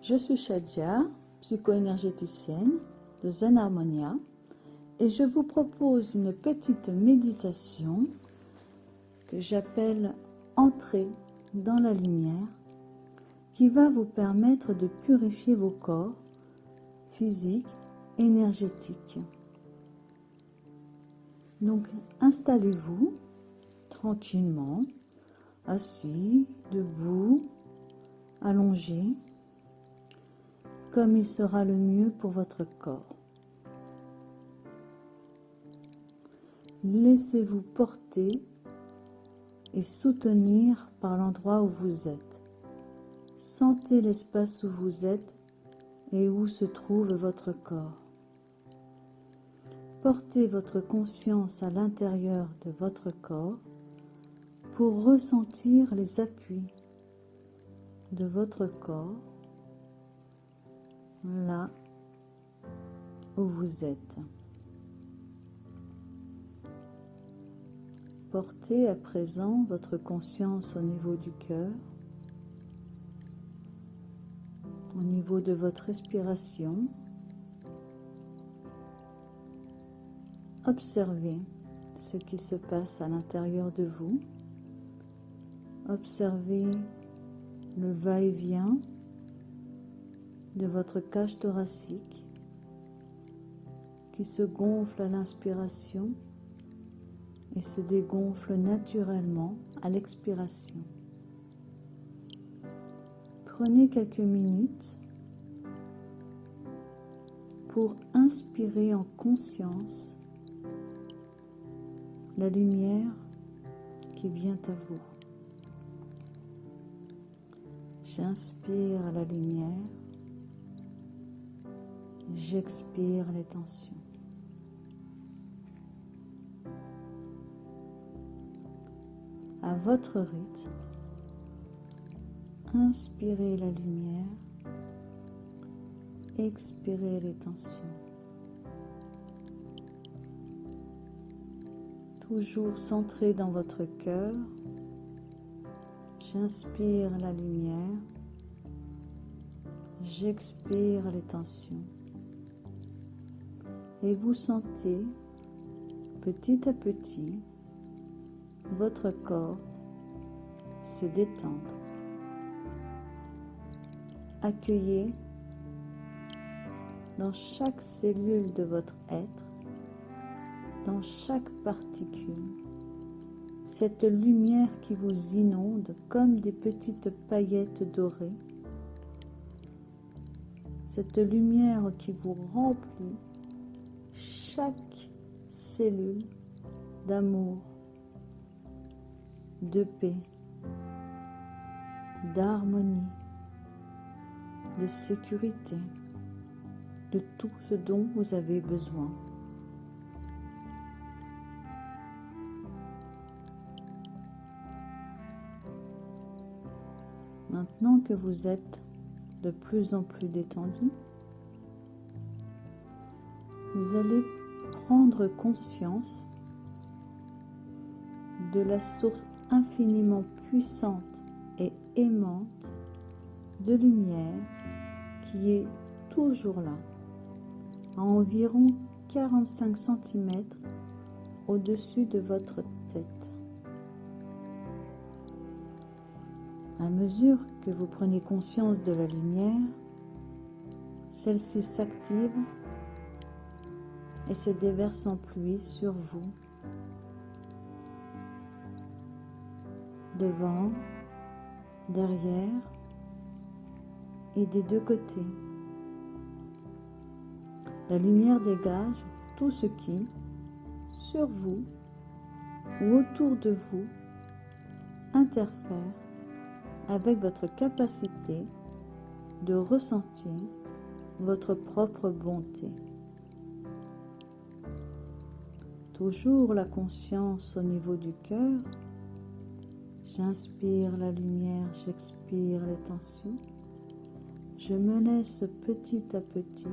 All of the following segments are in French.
Je suis Shadia, psycho-énergéticienne de Zen Harmonia, et je vous propose une petite méditation que j'appelle « Entrer dans la lumière » qui va vous permettre de purifier vos corps physiques, énergétiques. Donc, installez-vous tranquillement, assis, debout, allongé, comme il sera le mieux pour votre corps. Laissez-vous porter et soutenir par l'endroit où vous êtes. Sentez l'espace où vous êtes et où se trouve votre corps. Portez votre conscience à l'intérieur de votre corps pour ressentir les appuis de votre corps là où vous êtes. Portez à présent votre conscience au niveau du cœur, au niveau de votre respiration. Observez ce qui se passe à l'intérieur de vous. Observez le va-et-vient de votre cage thoracique qui se gonfle à l'inspiration et se dégonfle naturellement à l'expiration. Prenez quelques minutes pour inspirer en conscience la lumière qui vient à vous. J'inspire la lumière, j'expire les tensions. À votre rythme, inspirez la lumière, expirez les tensions. Toujours centré dans votre cœur, j'inspire la lumière, j'expire les tensions. Et vous sentez petit à petit votre corps se détendre. Accueillez dans chaque cellule de votre être, dans chaque particule, cette lumière qui vous inonde comme des petites paillettes dorées, cette lumière qui vous remplit chaque cellule d'amour, de paix, d'harmonie, de sécurité, de tout ce dont vous avez besoin. Maintenant que vous êtes de plus en plus détendu, vous allez prendre conscience de la source infiniment puissante et aimante de lumière qui est toujours là, à environ 45 cm au-dessus de votre tête. À mesure que vous prenez conscience de la lumière, celle-ci s'active et se déverse en pluie sur vous, devant, derrière et des deux côtés. La lumière dégage tout ce qui, sur vous ou autour de vous, interfère avec votre capacité de ressentir votre propre bonté. Toujours la conscience au niveau du cœur. J'inspire la lumière, j'expire les tensions. Je me laisse petit à petit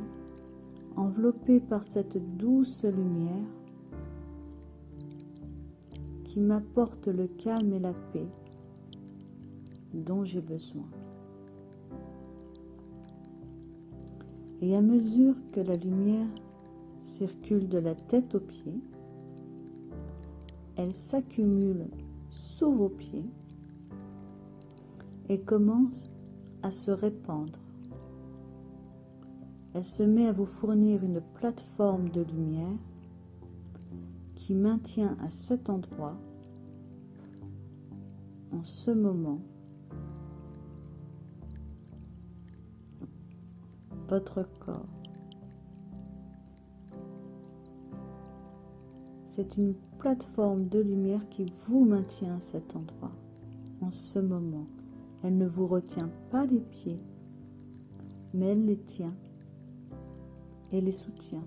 envelopper par cette douce lumière qui m'apporte le calme et la paix dont j'ai besoin. Et à mesure que la lumière circule de la tête aux pieds, elle s'accumule sous vos pieds et commence à se répandre. Elle se met à vous fournir une plateforme de lumière qui maintient à cet endroit, en ce moment, votre corps. C'est une plateforme de lumière qui vous maintient à cet endroit, en ce moment. Elle ne vous retient pas les pieds, mais elle les tient et les soutient.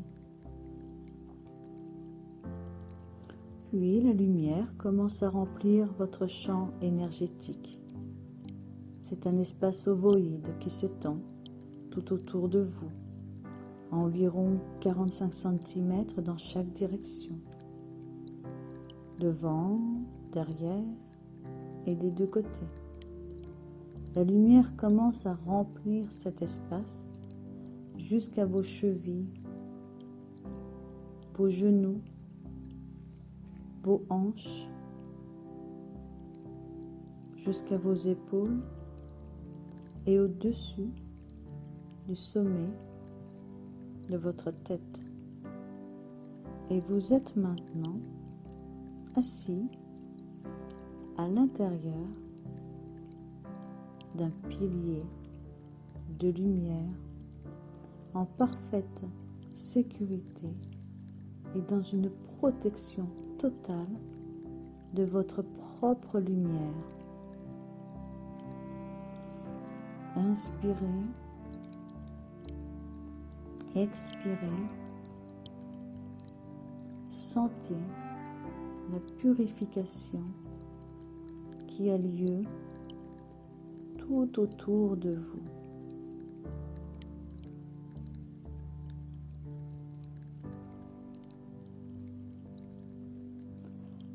Puis la lumière commence à remplir votre champ énergétique. C'est un espace ovoïde qui s'étend tout autour de vous, à environ 45 cm dans chaque direction, devant, derrière et des deux côtés. La lumière commence à remplir cet espace jusqu'à vos chevilles, vos genoux, vos hanches, jusqu'à vos épaules et au-dessus du sommet de votre tête. Et vous êtes maintenant assis à l'intérieur d'un pilier de lumière en parfaite sécurité et dans une protection totale de votre propre lumière. Inspirez, expirez, sentez la purification qui a lieu tout autour de vous.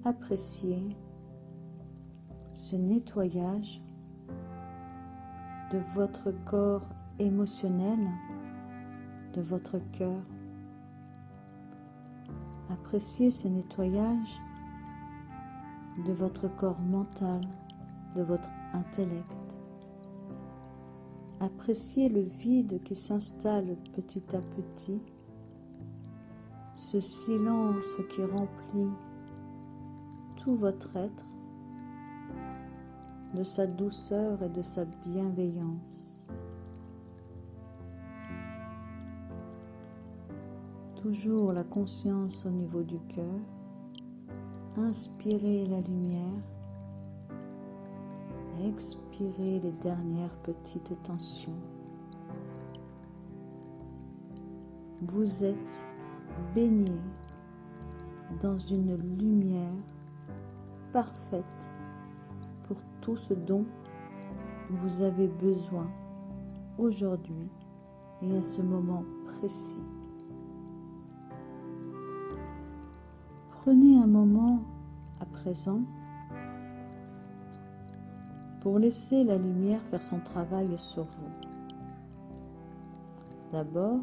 Appréciez ce nettoyage de votre corps émotionnel, de votre cœur. Appréciez ce nettoyage de votre corps mental, de votre intellect. Appréciez le vide qui s'installe petit à petit, ce silence qui remplit tout votre être de sa douceur et de sa bienveillance. Toujours la conscience au niveau du cœur. Inspirez la lumière. Expirez les dernières petites tensions. Vous êtes baigné dans une lumière parfaite pour tout ce dont vous avez besoin aujourd'hui et à ce moment précis. Prenez un moment à présent pour laisser la lumière faire son travail sur vous. D'abord,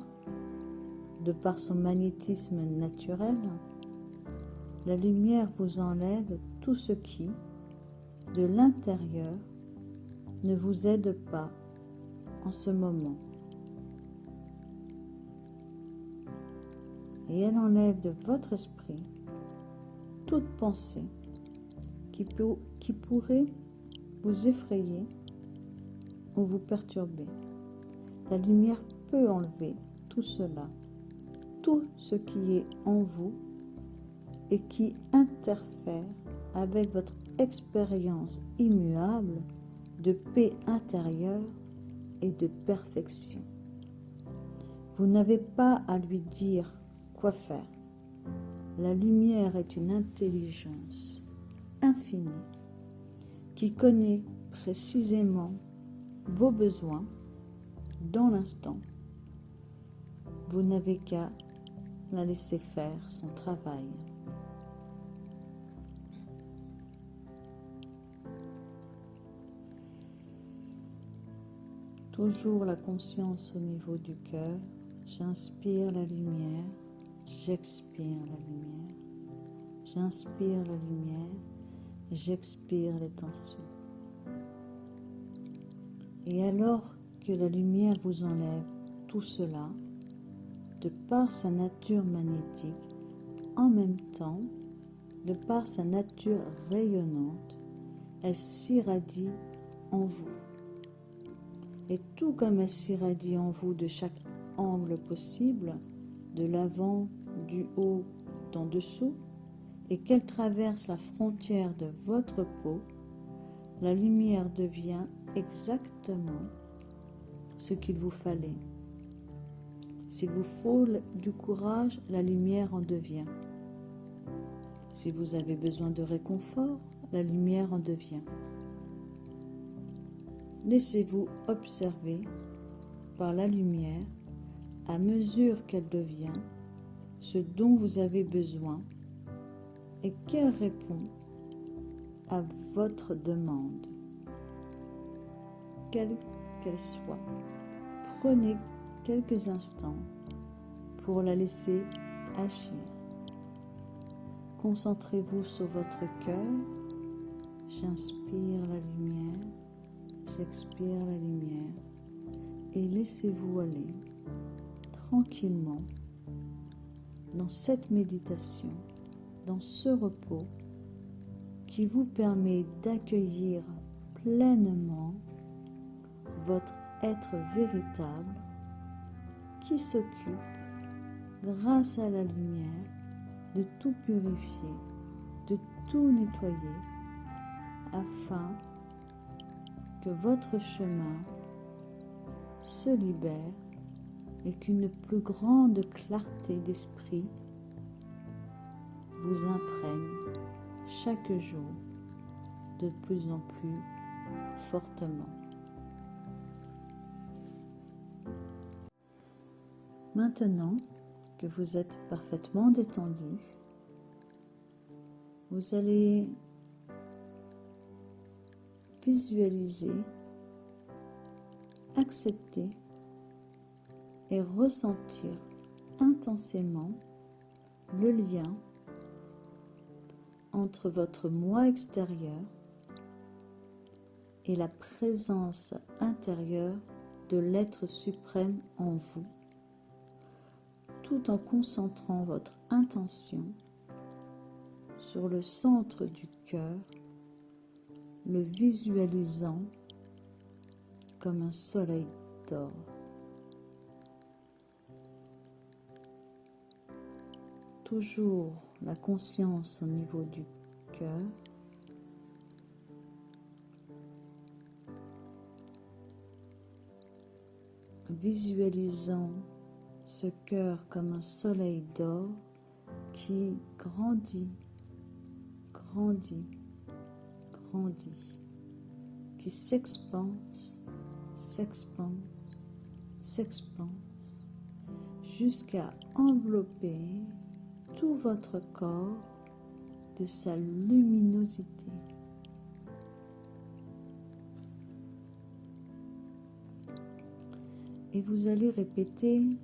de par son magnétisme naturel, la lumière vous enlève tout ce qui, de l'intérieur, ne vous aide pas en ce moment. Et elle enlève de votre esprit toute pensée qui pourrait vous effrayer ou vous perturber. La lumière peut enlever tout cela, tout ce qui est en vous et qui interfère avec votre expérience immuable de paix intérieure et de perfection. Vous n'avez pas à lui dire quoi faire. La lumière est une intelligence infinie qui connaît précisément vos besoins dans l'instant. Vous n'avez qu'à la laisser faire son travail. Toujours la conscience au niveau du cœur. J'inspire la lumière, j'expire la lumière. J'inspire la lumière, j'expire les tensions. Et alors que la lumière vous enlève tout cela, de par sa nature magnétique, en même temps, de par sa nature rayonnante, elle s'irradie en vous. Et tout comme elle s'irradie en vous de chaque angle possible, de l'avant, du haut, d'en dessous, et qu'elle traverse la frontière de votre peau, la lumière devient exactement ce qu'il vous fallait. S'il vous faut du courage, la lumière en devient. Si vous avez besoin de réconfort, la lumière en devient. Laissez-vous observer par la lumière à mesure qu'elle devient ce dont vous avez besoin et qu'elle répond à votre demande, quelle qu'elle soit. Prenez quelques instants pour la laisser agir. Concentrez-vous sur votre cœur. J'inspire la lumière, j'expire la lumière et laissez-vous aller tranquillement dans cette méditation, dans ce repos qui vous permet d'accueillir pleinement votre être véritable qui s'occupe, grâce à la lumière, de tout purifier, de tout nettoyer, afin que votre chemin se libère et qu'une plus grande clarté d'esprit vous imprègne chaque jour de plus en plus fortement. Maintenant que vous êtes parfaitement détendu, vous allez visualiser, accepter et ressentir intensément le lien entre votre moi extérieur et la présence intérieure de l'être suprême en vous, tout en concentrant votre intention sur le centre du cœur, le visualisant comme un soleil d'or. Toujours la conscience au niveau du cœur. Visualisant ce cœur comme un soleil d'or qui grandit, grandit, grandit, qui s'expanse, s'expanse, s'expanse, jusqu'à envelopper tout votre corps de sa luminosité. Et vous allez répéter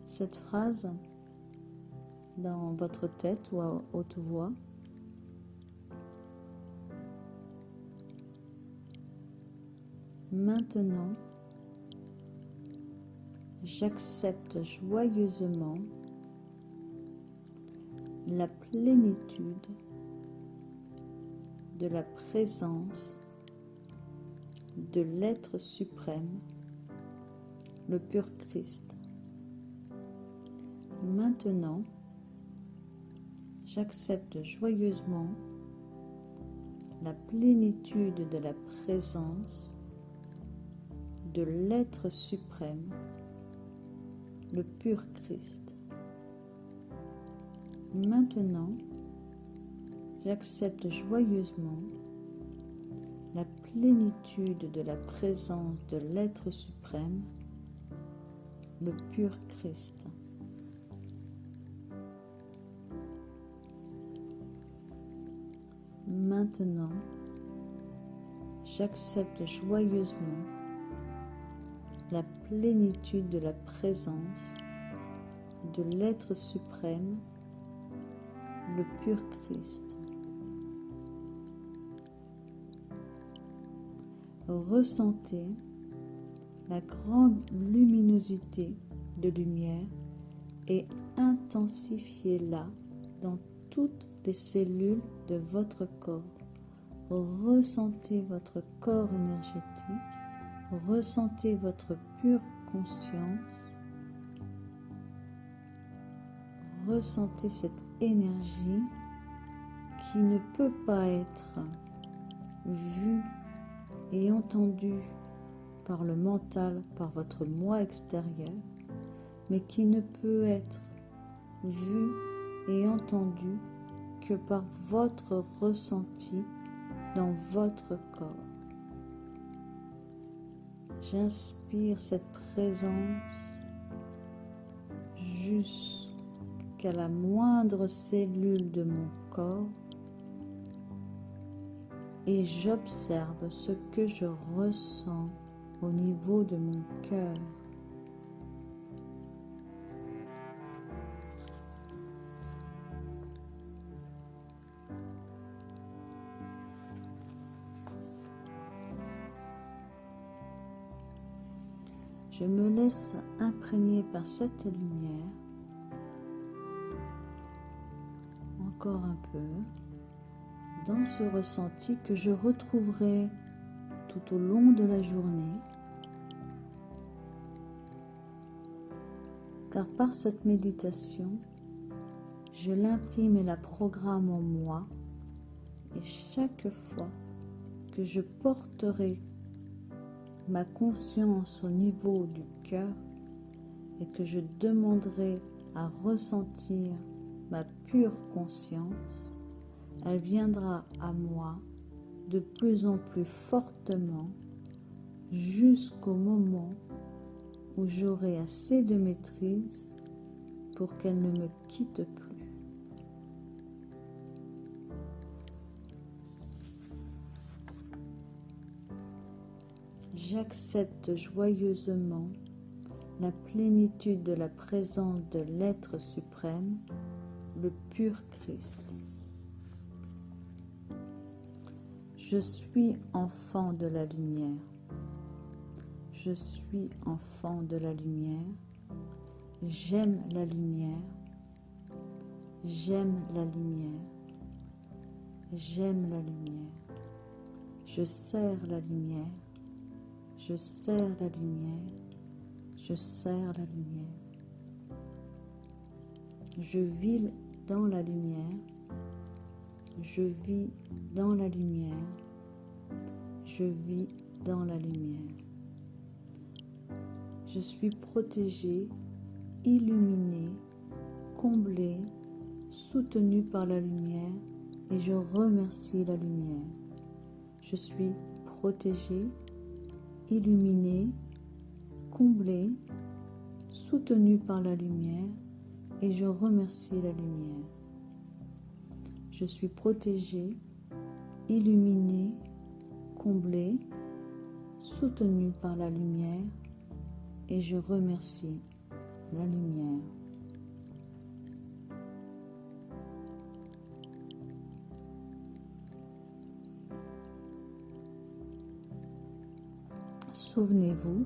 cette phrase dans votre tête ou à haute voix. Maintenant, j'accepte joyeusement la plénitude de la présence de l'être suprême, le pur Christ. Maintenant, j'accepte joyeusement la plénitude de la présence de l'être suprême, le pur Christ. Maintenant, j'accepte joyeusement la plénitude de la présence de l'être suprême, le pur Christ. Maintenant, j'accepte joyeusement la plénitude de la présence de l'être suprême, le pur Christ. Ressentez la grande luminosité de lumière et intensifiez-la dans toutes les cellules de votre corps. Ressentez votre corps énergétique, ressentez votre pure conscience, ressentez cette énergie qui ne peut pas être vue et entendue par le mental, par votre moi extérieur, mais qui ne peut être vue et entendue que par votre ressenti dans votre corps. J'inspire cette présence jusqu'à la moindre cellule de mon corps et j'observe ce que je ressens au niveau de mon cœur. Je me laisse imprégner par cette lumière, encore un peu, dans ce ressenti que je retrouverai tout au long de la journée, car par cette méditation, je l'imprime et la programme en moi, et chaque fois que je porterai ma conscience au niveau du cœur et que je demanderai à ressentir ma pure conscience, elle viendra à moi de plus en plus fortement jusqu'au moment où j'aurai assez de maîtrise pour qu'elle ne me quitte plus. J'accepte joyeusement la plénitude de la présence de l'être suprême, le pur Christ. Je suis enfant de la lumière. Je suis enfant de la lumière. J'aime la lumière. J'aime la lumière. J'aime la lumière. Je sers la lumière. Je sers la lumière. Je sers la lumière. Je vis dans la lumière. Je vis dans la lumière. Je vis dans la lumière. Je suis protégé, illuminé, comblé, soutenu par la lumière et je remercie la lumière. Je suis protégé, illuminé, comblé, soutenu par la lumière et je remercie la lumière. Je suis protégé, illuminé, comblé, soutenu par la lumière et je remercie la lumière. Souvenez-vous,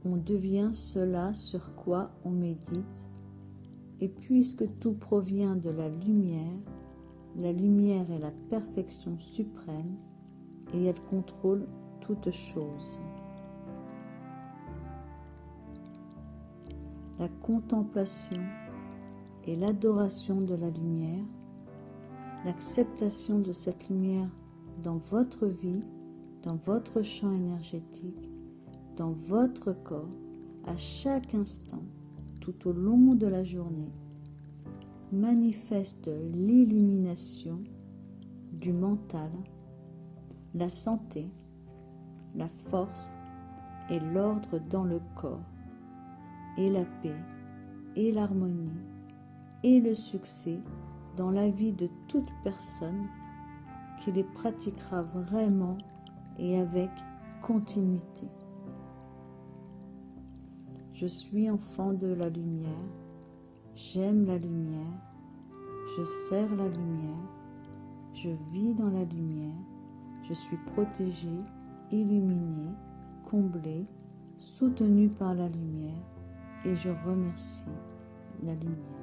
on devient cela sur quoi on médite, et puisque tout provient de la lumière est la perfection suprême et elle contrôle toutes choses. La contemplation et l'adoration de la lumière, l'acceptation de cette lumière dans votre vie, dans votre champ énergétique, dans votre corps, à chaque instant, tout au long de la journée, manifeste l'illumination du mental, la santé, la force et l'ordre dans le corps, et la paix, et l'harmonie, et le succès dans la vie de toute personne qui les pratiquera vraiment et avec continuité. Je suis enfant de la lumière, j'aime la lumière, je sers la lumière, je vis dans la lumière, je suis protégé, illuminé, comblé, soutenu par la lumière et je remercie la lumière.